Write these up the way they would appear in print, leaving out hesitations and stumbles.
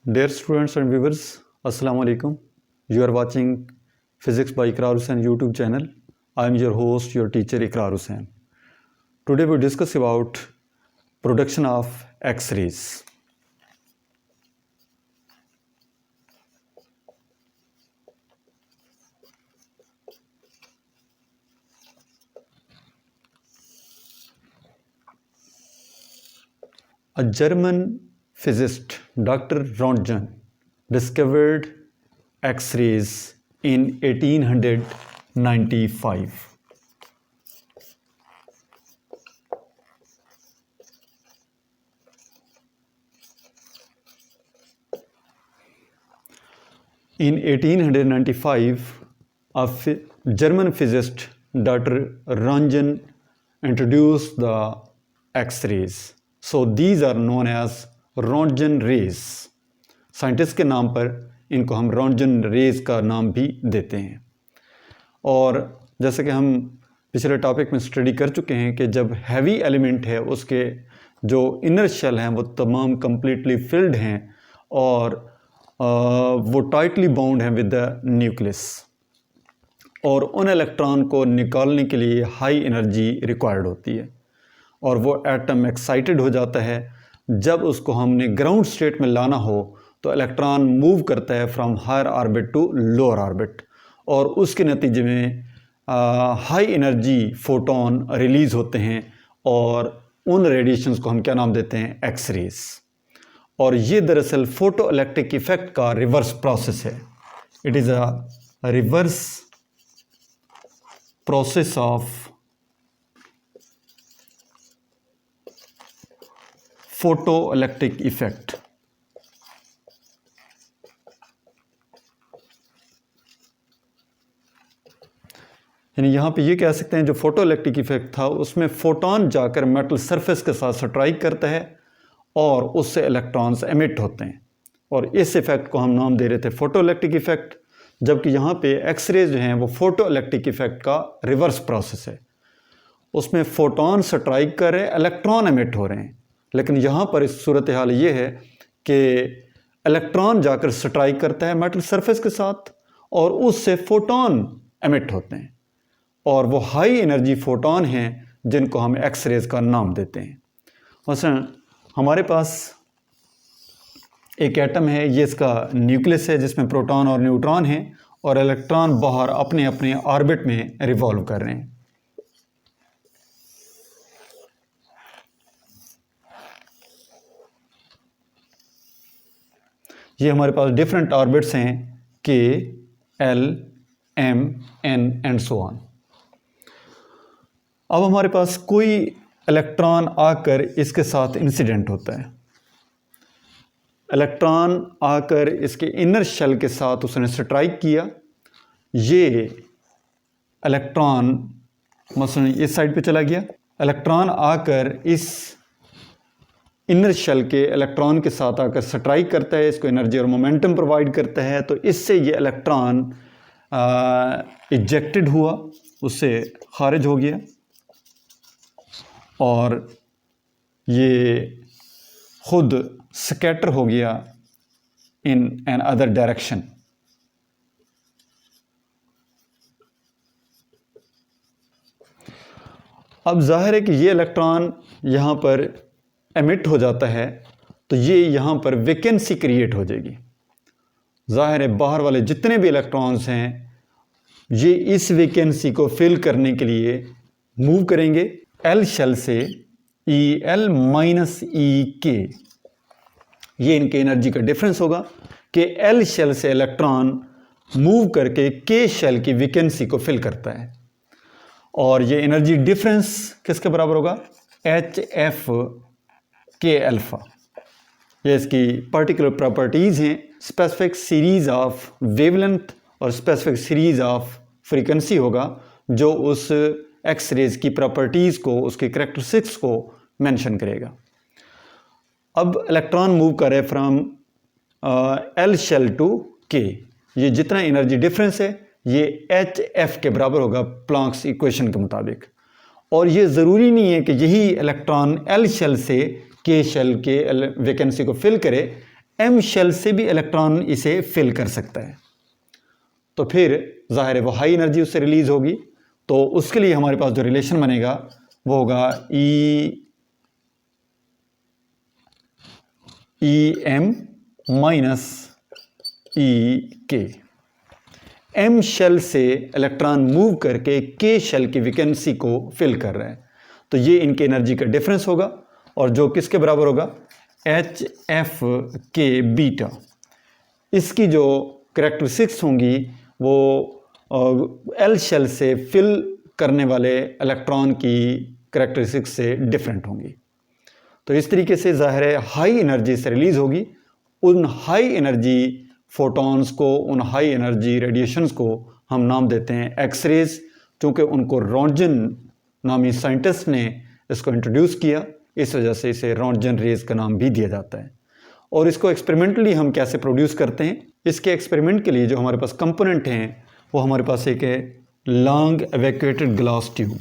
Dear students and viewers, Assalamu alaikum. You are watching Physics by Iqrar Hussain YouTube channel. I am your host, your teacher Iqrar Hussain. Today we discuss about production of X-rays. A German physicist, Dr. Röntgen, discovered X-rays in 1895. In 1895, a German physicist, Dr. Röntgen, introduced the X-rays. So these are known as Röntgen rays. Scientist के नाम पर इनको हम Röntgen raise का नाम भी देते हैं। और जैसे कि हम पिछले टॉपिक में स्टडी कर चुके हैं कि जब हैवी एलिमेंट है उसके जो इनर शेल हैं वो तमाम कंप्लीटली फिल्ड हैं और वो टाइटली बाउंड हैं विद द न्यूक्लियस, और उन इलेक्ट्रॉन को निकालने के लिए हाई एनर्जी रिक्वायर्ड होती है और वो एटम एक्साइटेड हो जाता है। जब उसको हमने ग्राउंड स्टेट में लाना हो तो इलेक्ट्रॉन मूव करता है from higher orbit to lower orbit, और उसके नतीजे में हाई एनर्जी फोटोन रिलीज़ होते हैं और उन रेडिएशंस को हम क्या नाम देते हैं, एक्स रेज। और ये दरअसल फोटो इलेक्ट्रिक इफेक्ट का रिवर्स प्रोसेस है। It is a reverse process of photo electric effect. यानी यहाँ पे ये कह सकते हैं जो फोटो इलेक्ट्रिक इफेक्ट था उसमें फोटोन जाकर मेटल सरफेस के साथ स्ट्राइक करता है और उससे इलेक्ट्रॉन्स एमिट होते हैं, और इस इफेक्ट को हम नाम दे रहे थे फोटो इलेक्ट्रिक इफेक्ट। जबकि यहाँ पे एक्सरेज जो हैं वो फोटो इलेक्ट्रिक इफेक्ट का रिवर्स प्रोसेस है। उसमें फोटोन स्ट्राइक कर रहे हैं, इलेक्ट्रॉन एमिट हो रहे हैं, लेकिन यहाँ पर इस सूरत हाल ये है कि इलेक्ट्रॉन जाकर स्ट्राइक करता है मेटल सरफेस के साथ और उससे फोटोन एमिट होते हैं, और वो हाई एनर्जी फोटोन हैं जिनको हम एक्स रेज का नाम देते हैं। मसलन हमारे पास एक एटम है, ये इसका न्यूक्लियस है जिसमें प्रोटॉन और न्यूट्रॉन हैं, और इलेक्ट्रॉन बाहर अपने अपने ऑर्बिट में रिवॉल्व कर रहे हैं। ये हमारे पास डिफरेंट ऑर्बिट्स हैं, K, L, M, N and so on. अब हमारे पास कोई इलेक्ट्रॉन आकर इसके साथ इंसिडेंट होता है। इलेक्ट्रॉन आकर इसके इनर शेल के साथ उसने स्ट्राइक किया। ये इलेक्ट्रॉन मसलन इस साइड पे चला गया। इलेक्ट्रॉन आकर इस इनर शेल के इलेक्ट्रॉन के साथ आकर स्ट्राइक करता है, इसको एनर्जी और मोमेंटम प्रोवाइड करता है, तो इससे ये इलेक्ट्रॉन इजेक्टेड हुआ, उससे खारिज हो गया और ये खुद स्कैटर हो गया इन एन अदर डायरेक्शन। अब जाहिर है कि ये इलेक्ट्रॉन यहाँ पर एमिट हो जाता है तो ये यहाँ पर वैकेंसी क्रिएट हो जाएगी। जाहिर है बाहर वाले जितने भी इलेक्ट्रॉन्स हैं ये इस वैकेंसी को फिल करने के लिए मूव करेंगे एल शेल से ई एल माइनस ई के। ये इनके एनर्जी का डिफरेंस होगा कि एल शेल से इलेक्ट्रॉन मूव करके के शेल की वैकेंसी को फिल करता है, और ये एनर्जी डिफरेंस किसके बराबर होगा, एच एफ के अल्फ़ा। ये इसकी पर्टिकुलर प्रॉपर्टीज़ हैं। स्पेसिफिक सीरीज़ ऑफ वेवलेंथ और स्पेसिफिक सीरीज़ ऑफ फ्रीक्वेंसी होगा जो उस एक्स रेज की प्रॉपर्टीज़ को, उसके करैक्टरिस्टिक्स को मेंशन करेगा। अब इलेक्ट्रॉन मूव करे फ्रॉम एल शेल टू के, ये जितना एनर्जी डिफरेंस है ये एच एफ के बराबर होगा प्लैंक्स इक्वेशन के मुताबिक। और ये ज़रूरी नहीं है कि यही इलेक्ट्रॉन एल शेल से के शेल के वैकेंसी को फिल करे। एम शेल से भी इलेक्ट्रॉन इसे फिल कर सकता है। तो फिर जाहिर है वो हाई एनर्जी उससे रिलीज होगी, तो उसके लिए हमारे पास जो रिलेशन बनेगा वो होगा ई एम माइनस ई के। एम शेल से इलेक्ट्रॉन मूव करके के शेल की वैकेंसी को फिल कर रहा है, तो ये इनके एनर्जी का डिफरेंस होगा, और जो किसके बराबर होगा, एच एफ के बीटा। इसकी जो करेक्टरिस्टिक्स होंगी वो एल शेल से फिल करने वाले इलेक्ट्रॉन की करेक्टरिस्टिक्स से डिफरेंट होंगी। तो इस तरीके से ज़ाहिर है हाई एनर्जी से रिलीज़ होगी। उन हाई एनर्जी फोटॉन्स को, उन हाई एनर्जी रेडिएशंस को हम नाम देते हैं एक्सरेज, क्योंकि उनको रॉन्टजन नामी साइंटिस्ट ने इसको इंट्रोड्यूस किया, इस वजह से इसे रॉन्टजन रेज का नाम भी दिया जाता है। और इसको एक्सपेरिमेंटली हम कैसे प्रोड्यूस करते हैं, इसके एक्सपेरिमेंट के लिए जो हमारे पास कंपोनेंट हैं वो हमारे पास एक है long evacuated glass tube.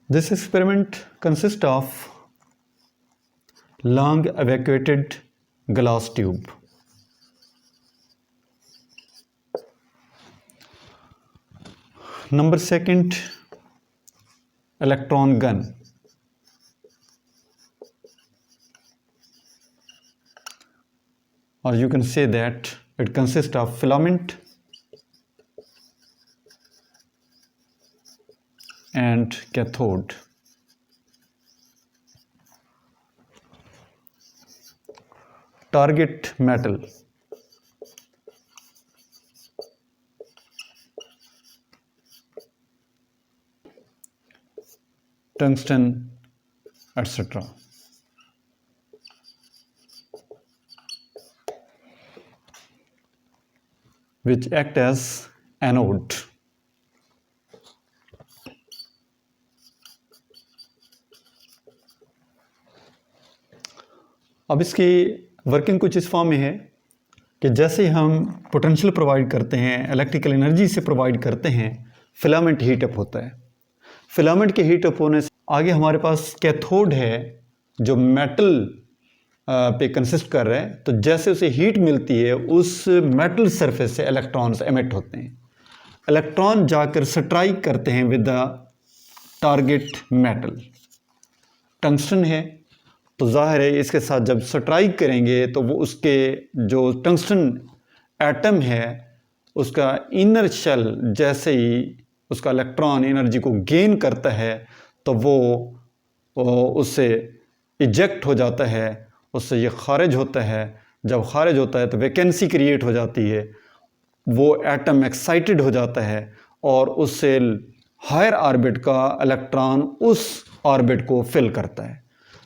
This experiment consists of long evacuated glass tube. Number second, electron gun. Or you can say that it consists of filament and cathode. Target metal. Tungsten, etc. which act as anode. अब इसकी working कुछ इस form में है कि जैसे हम potential provide करते हैं, इलेक्ट्रिकल एनर्जी से प्रोवाइड करते हैं, फिलामेंट हीट अप होता है। फिलामेंट के हीट अप होने से आगे हमारे पास कैथोड है जो मेटल पे कंसिस्ट कर रहा है, तो जैसे उसे हीट मिलती है उस मेटल सरफेस से इलेक्ट्रॉन्स एमिट होते हैं। इलेक्ट्रॉन जाकर स्ट्राइक करते हैं with the target metal. Tungsten है तो जाहिर है इसके साथ जब स्ट्राइक करेंगे तो वो उसके जो टंगस्टन एटम है उसका इनर शेल जैसे ही उसका इलेक्ट्रॉन एनर्जी को गेन करता है तो वो उससे इजेक्ट हो जाता है, उससे ये खारिज होता है। जब खारिज होता है तो वैकेंसी क्रिएट हो जाती है, वो एटम एक्साइटेड हो जाता है और उससे हायर ऑर्बिट का इलेक्ट्रॉन उस ऑर्बिट को फिल करता है।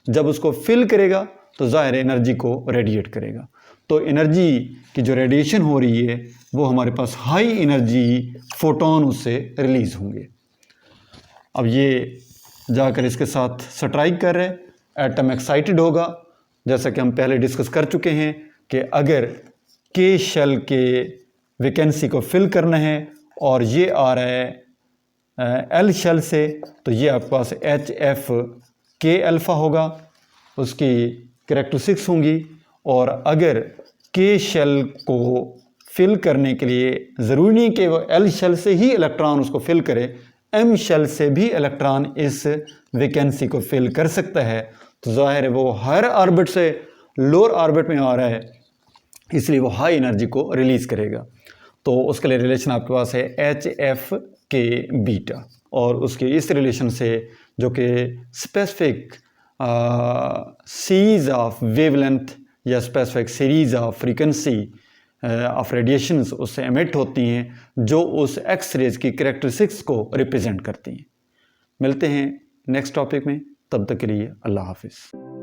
जब उसको फिल करेगा तो ज़ाहिर एनर्जी को रेडिएट करेगा। तो एनर्जी की जो रेडिएशन हो रही है वो हमारे पास हाई एनर्जी फोटोन उससे रिलीज़ होंगे। अब ये जाकर इसके साथ स्ट्राइक कर रहे, एटम एक्साइटेड होगा। जैसा कि हम पहले डिस्कस कर चुके हैं कि अगर के शेल के वैकेंसी को फिल करना है और ये आ रहा है एल शेल से, तो ये आपके पास एच एफ के अल्फ़ा होगा, उसकी करेक्टरिस्टिक्स होंगी। और अगर के शेल को फिल करने के लिए ज़रूरी नहीं कि वो एल शेल से ही इलेक्ट्रॉन उसको फिल करे, एम शेल से भी इलेक्ट्रॉन इस वैकेंसी को फिल कर सकता है। तो ज़ाहिर है वो हायर ऑर्बिट से लोअर ऑर्बिट में आ रहा है, इसलिए वो हाई एनर्जी को रिलीज़ करेगा। तो उसके लिए रिलेशन आपके पास है एच एफ के बीटा, और उसके इस रिलेशन से जो कि स्पेसिफिक सीरीज ऑफ वेवलेंथ या specific series of frequency of radiations उससे एमिट होती हैं जो उस एक्स रेज की कैरेक्टरिस्टिक्स को रिप्रेजेंट करती हैं। मिलते हैं नेक्स्ट टॉपिक में, तब तक के लिए अल्लाह हाफिज़।